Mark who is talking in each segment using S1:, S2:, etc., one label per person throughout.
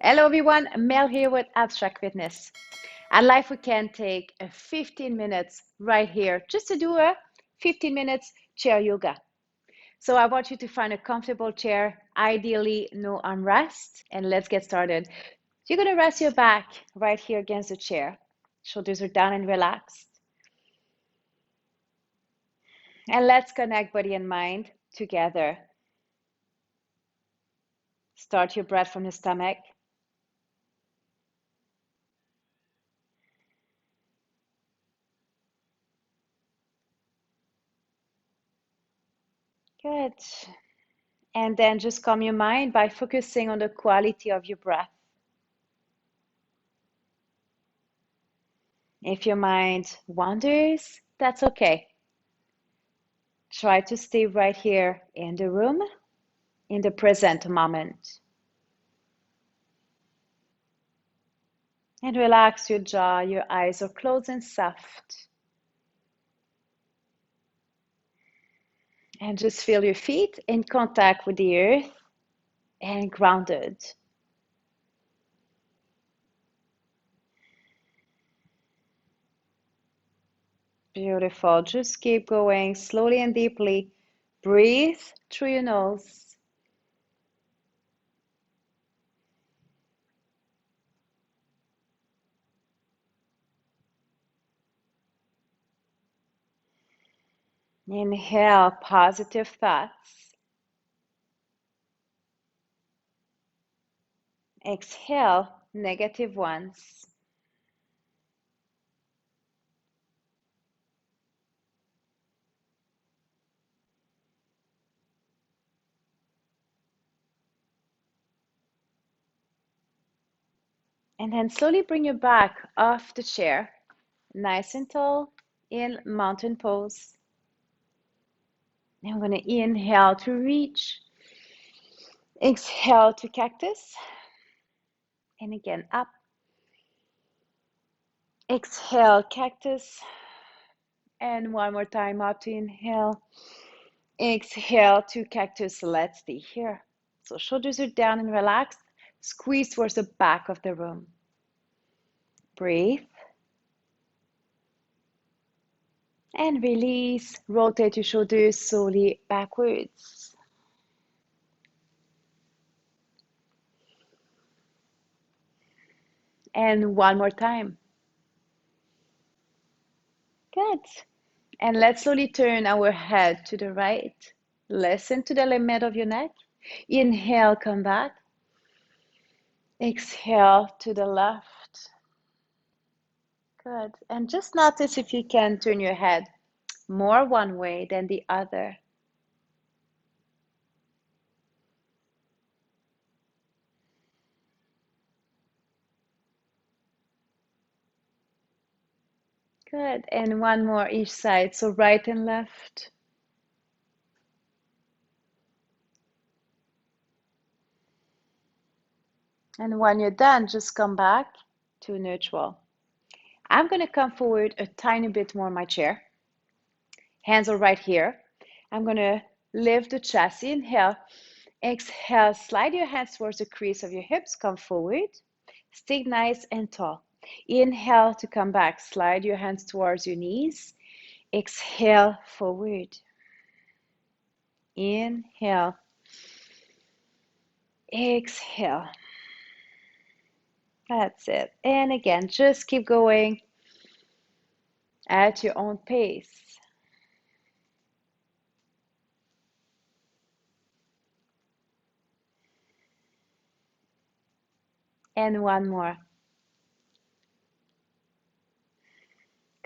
S1: Hello everyone, Mel here with Abstract Fitness. At Life we can take 15 minutes right here just to do a 15 minutes chair yoga. So I want you to find a comfortable chair, ideally no armrest, and let's get started. You're going to rest your back right here against the chair. Shoulders are down and relaxed. And let's connect body and mind together. Start your breath from the stomach. Good. And then just calm your mind by focusing on the quality of your breath. If your mind wanders, that's okay. Try to stay right here in the room, in the present moment. And relax your jaw, your eyes are closed and soft. And just feel your feet in contact with the earth and grounded. Beautiful. Just keep going slowly and deeply. Breathe through your nose. Inhale positive thoughts. Exhale negative ones. And then slowly bring your back off the chair, nice and tall in mountain pose. And I'm going to inhale to reach. Exhale to cactus. And again, up. Exhale, cactus. And one more time, up to inhale. Exhale to cactus. Let's stay here. So shoulders are down and relaxed. Squeeze towards the back of the room. Breathe. And release. Rotate your shoulders slowly backwards. And one more time. Good. And let's slowly turn our head to the right. Listen to the limit of your neck. Inhale, come back. Exhale to the left. Good. And just notice if you can turn your head more one way than the other. Good. And one more each side. So right and left. And when you're done, just come back to neutral. I'm going to come forward a tiny bit more in my chair. Hands are right here. I'm going to lift the chest. Inhale. Exhale. Slide your hands towards the crease of your hips. Come forward. Stay nice and tall. Inhale to come back. Slide your hands towards your knees. Exhale, forward. Inhale. Exhale. That's it. And again, just keep going at your own pace. And one more.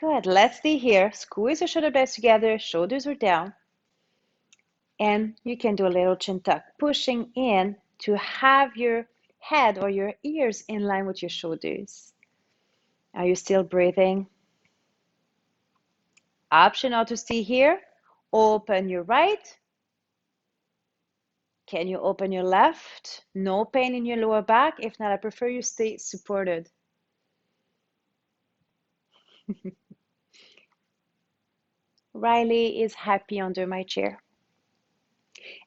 S1: Good. Let's stay here. Squeeze your shoulder blades together. Shoulders are down. And you can do a little chin tuck, pushing in to have your head or your ears in line with your shoulders. Are you still breathing? Optional to stay here. Open your right. Can you open your left? No pain in your lower back. If not, I prefer you stay supported. Riley is happy under my chair.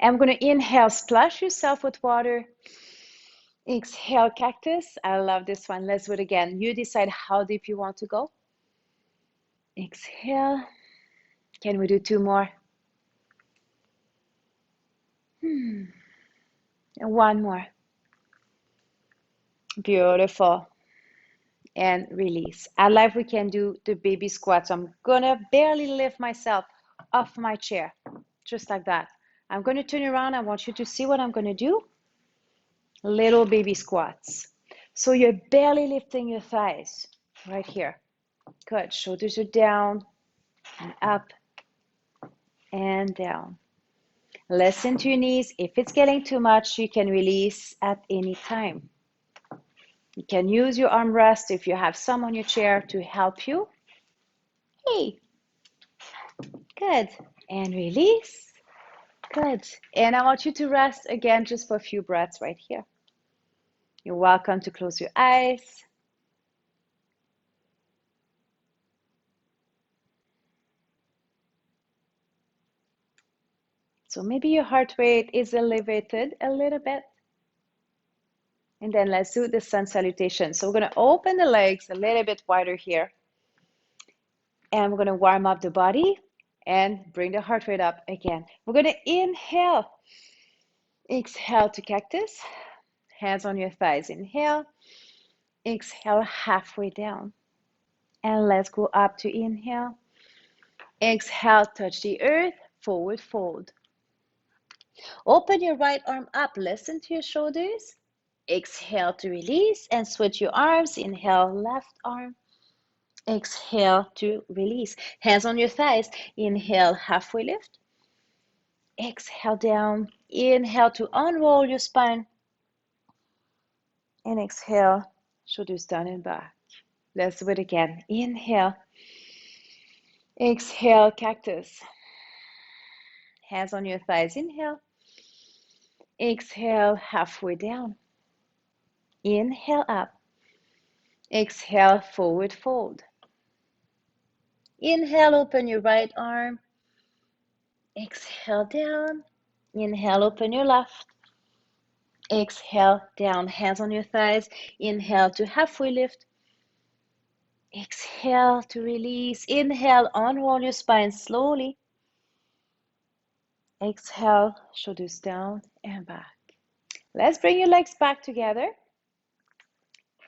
S1: I'm going to inhale, splash yourself with water. Exhale, cactus. I love this one. Let's do it again. You decide how deep you want to go. Exhale. Can we do two more? And one more. Beautiful. And release. I love we can do the baby squats. I'm gonna barely lift myself off my chair, just like that. I'm gonna turn around. I want you to see what I'm gonna do. Little baby squats. So you're barely lifting your thighs right here. Good. Shoulders are down and up and down. Listen to your knees. If it's getting too much, you can release at any time. You can use your armrest if you have some on your chair to help you. Hey, good. And release. Good. And I want you to rest again just for a few breaths right here. You're welcome to close your eyes. So maybe your heart rate is elevated a little bit. And then let's do the sun salutation. So we're going to open the legs a little bit wider here. And we're going to warm up the body and bring the heart rate up again. We're going to inhale. Exhale to cactus. Hands on your thighs. Inhale. Exhale halfway down. And let's go up to inhale. Exhale, touch the earth. Forward fold. Open your right arm up. Listen to your shoulders. Exhale to release and switch your arms. Inhale, left arm. Exhale to release. Hands on your thighs. Inhale, halfway lift. Exhale down. Inhale to unroll your spine. And exhale, shoulders down and back. Let's do it again. Inhale. Exhale, cactus. Hands on your thighs. Inhale. Exhale, halfway down. Inhale up. Exhale, forward fold. Inhale, open your right arm. Exhale down. Inhale, open your left. Exhale down. Hands on your thighs. Inhale to halfway lift. Exhale to release. Inhale, unroll your spine slowly. Exhale, shoulders down and back. Let's bring your legs back together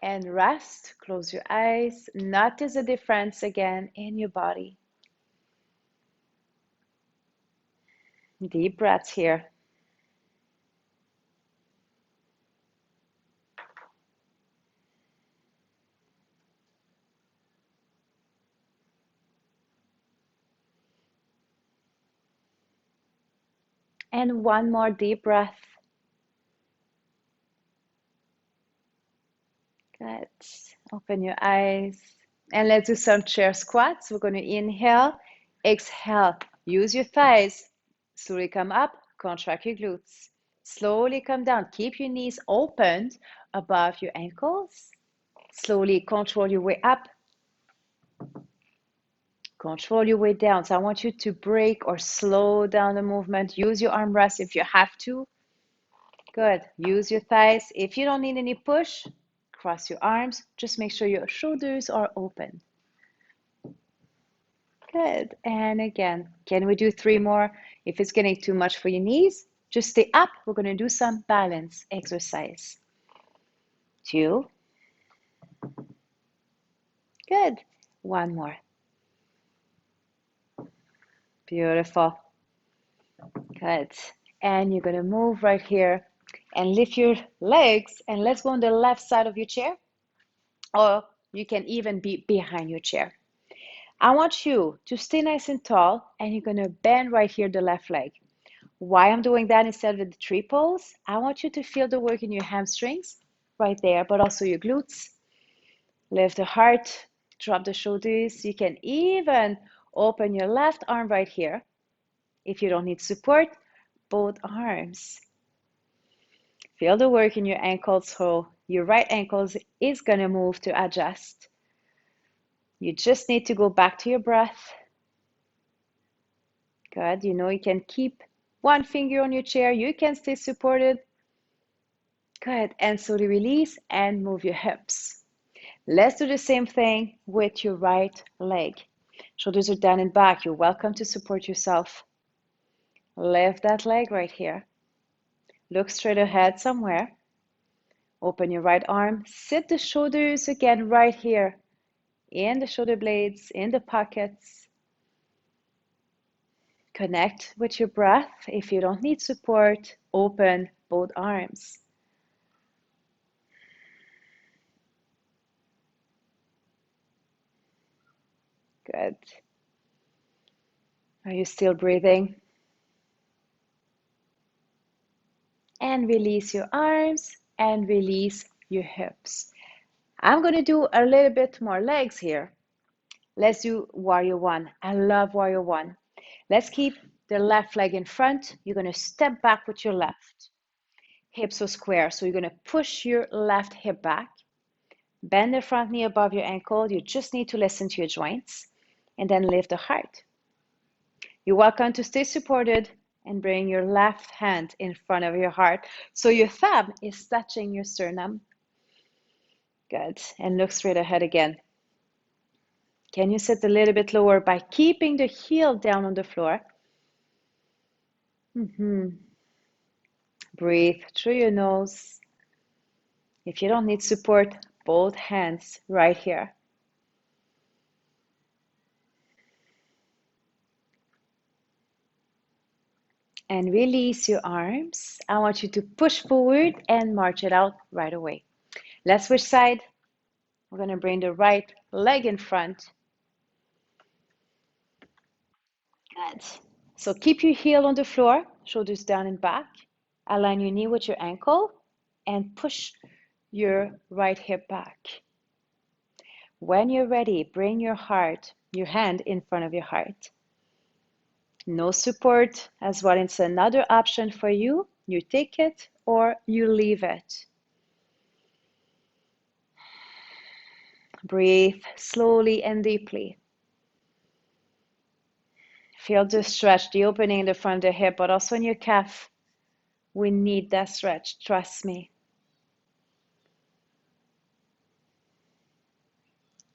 S1: and rest. Close your eyes. Notice the difference again in your body. Deep breaths here. And one more deep breath. Good. Open your eyes. And let's do some chair squats. We're going to inhale, exhale. Use your thighs. Slowly come up, contract your glutes. Slowly come down. Keep your knees opened above your ankles. Slowly control your way up. Control your way down. So I want you to break or slow down the movement. Use your armrest if you have to. Good. Use your thighs. If you don't need any push, cross your arms. Just make sure your shoulders are open. Good. And again, can we do three more? If it's getting too much for your knees, just stay up. We're going to do some balance exercise. 2. Good. One more. Beautiful. Good. And you're going to move right here and lift your legs. And let's go on the left side of your chair. Or you can even be behind your chair. I want you to stay nice and tall. And you're going to bend right here the left leg. Why I'm doing that instead of the triples, I want you to feel the work in your hamstrings right there, but also your glutes. Lift the heart, drop the shoulders. You can even open your left arm right here. If you don't need support, both arms. Feel the work in your ankles, so your right ankle is going to move to adjust. You just need to go back to your breath. Good. You know you can keep one finger on your chair. You can stay supported. Good. And slowly release and move your hips. Let's do the same thing with your right leg. Shoulders are down and back. You're welcome to support yourself. Lift that leg right here. Look straight ahead somewhere. Open your right arm. Sit the shoulders again right here in the shoulder blades, in the pockets. Connect with your breath. If you don't need support, open both arms. Good. Are you still breathing? And release your arms and release your hips. I'm going to do a little bit more legs here. Let's do warrior one. I love warrior one. Let's keep the left leg in front. You're going to step back with your left. Hips are square, so you're going to push your left hip back. Bend the front knee above your ankle. You just need to listen to your joints. And then lift the heart. You're welcome to stay supported and bring your left hand in front of your heart. So your thumb is touching your sternum. Good. And look straight ahead again. Can you sit a little bit lower by keeping the heel down on the floor? Breathe through your nose. If you don't need support, both hands right here. And release your arms. I want you to push forward and march it out right away. Let's switch side. We're going to bring the right leg in front. Good. So keep your heel on the floor, shoulders down and back. Align your knee with your ankle and push your right hip back. When you're ready, bring your hand in front of your heart. No support as well. It's another option for you. You take it or you leave it. Breathe slowly and deeply. Feel the stretch, the opening in the front of the hip, but also in your calf. We need that stretch, trust me.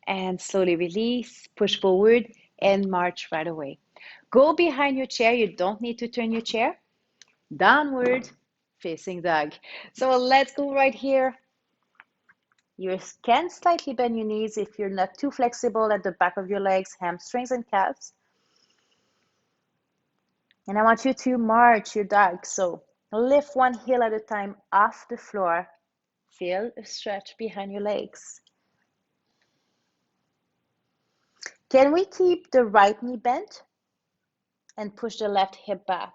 S1: And slowly release, push forward, and march right away. Go behind your chair. You don't need to turn your chair. Downward facing dog. So let's go right here. You can slightly bend your knees if you're not too flexible at the back of your legs, hamstrings and calves. And I want you to march your dog. So lift one heel at a time off the floor. Feel a stretch behind your legs. Can we keep the right knee bent and push the left hip back?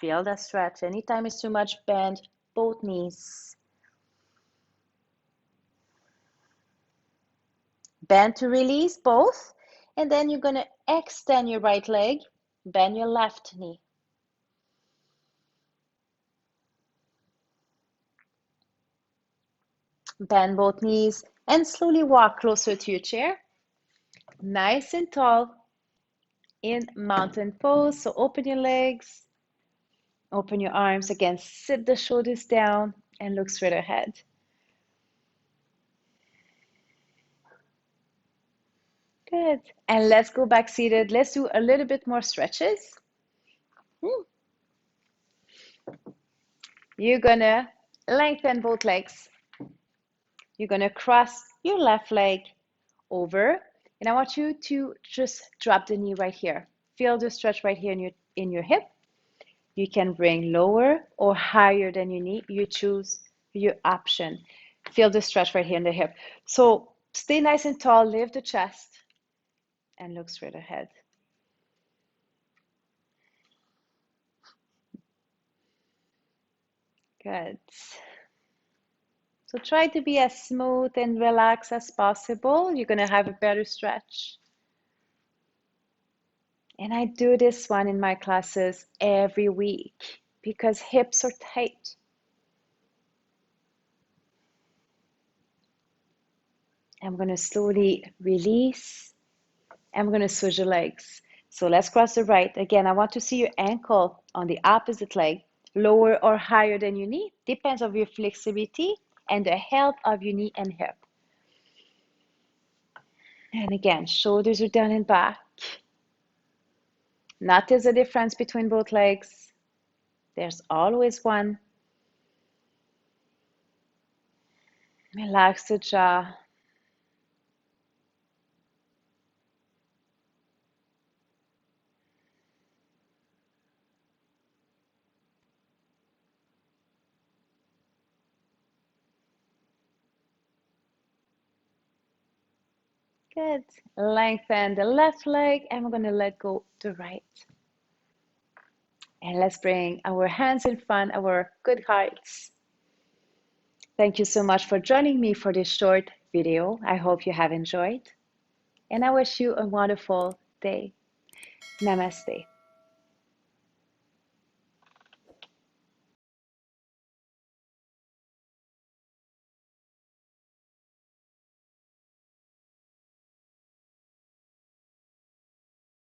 S1: Feel that stretch. Anytime it's too much, bend both knees. Bend to release both. And then you're going to extend your right leg, bend your left knee. Bend both knees and slowly walk closer to your chair. Nice and tall in mountain pose. So open your legs, open your arms. Again, sit the shoulders down and look straight ahead. Good. And let's go back seated. Let's do a little bit more stretches. You're gonna lengthen both legs. You're gonna cross your left leg over, and I want you to just drop the knee right here. Feel the stretch right here in your hip. You can bring lower or higher than your knee. You choose your option. Feel the stretch right here in the hip. So stay nice and tall, lift the chest, and look straight ahead. Good. So try to be as smooth and relaxed as possible. You're going to have a better stretch. And I do this one in my classes every week because hips are tight. I'm going to slowly release. I'm going to switch the legs. So let's cross the right. Again, I want to see your ankle on the opposite leg. lower or higher than your knee. Depends on your flexibility and the health of your knee and hip. And again, shoulders are down and back. Notice the difference between both legs. There's always one. Relax the jaw. Good. Lengthen the left leg, and we're going to let go the right. And let's bring our hands in front, our good hearts. Thank you so much for joining me for this short video. I hope you have enjoyed. And I wish you a wonderful day. Namaste.